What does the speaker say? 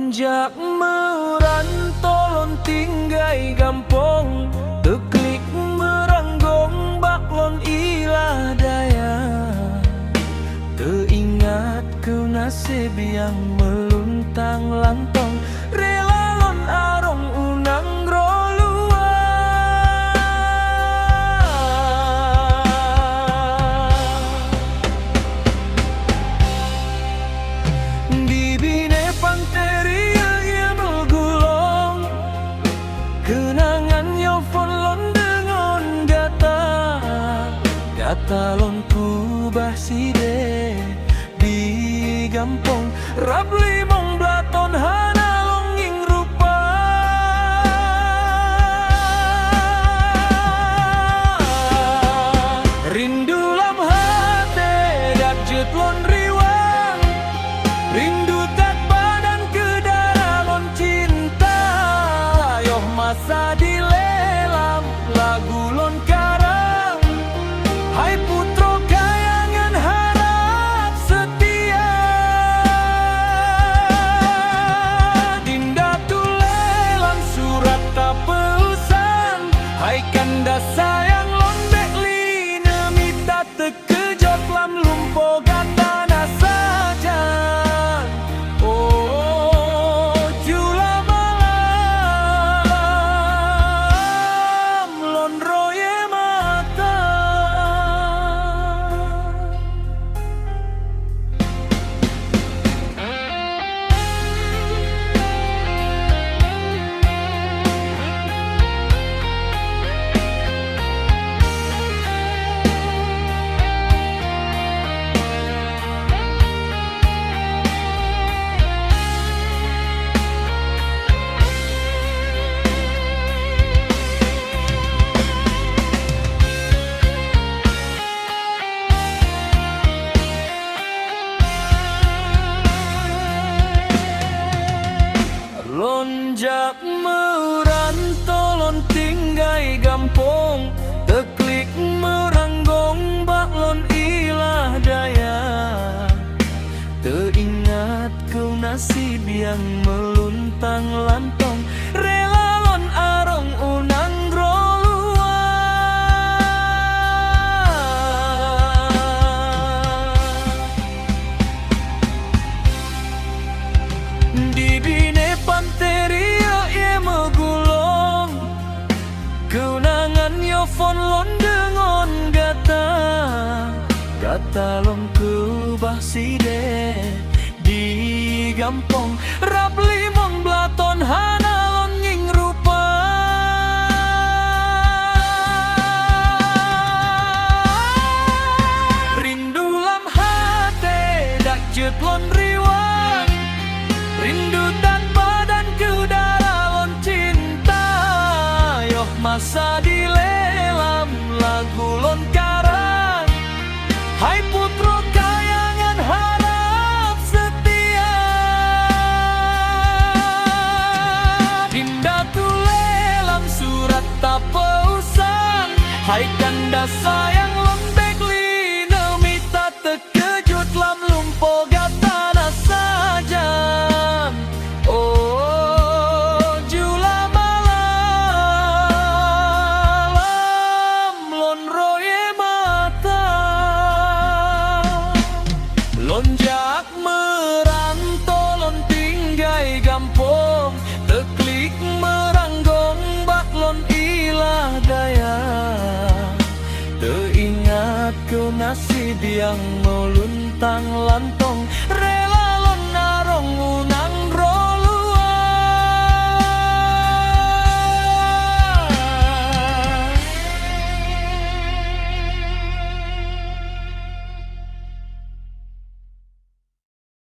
Lonjak merantau tinggai gampong, teklik meranggong baklon ilah daya. Teringat ku nasib yang meluntang lantong, rela lon arong unang rolua. Di bine panteria ia menggulung, kenangan yofon lon dengan gata lon kubah side di gampong rap limong blaton hana longing rupa. Rindu lam hati dak jet lon riwang, rindu tak badan ke darah lon cinta. Yoh masa dilelam lagu lon karang, hai putro kayangan harap setia. Dinda tulelan surat tak peusan, hai kanda sayang lon bekli nemita tekejot lam lumpo gatana sajan. Oh jula malam lon roye mata. Lonjak merantau lon tinggai gampong, teklik meranggong baklon ilah daya. Teringat kau nasib yang meluntang lantong, rela lon arong unang rolua. Di bine panteria ia megulung, kenangan yofon lon dengan gata lon kubah side di gampong rap limong blaton hana lon nging rupa. Rindu lam hati dak jet lon riwang, rindu tak badan ke darah lon cinta. Yoh masa dilelam lagu lon karang, hai putro kayangan harap setia. Dinda tulelam surat tak peusan, hai kanda sayang lon bekli nemita tekejut lam lumpo gatana sajan. Oh jula malam lon roye mata. Lonjak merantau lon tinggai gampong, teklik meranggong baklon ilah daya. Teringat kau nasib yang meluntang lantang,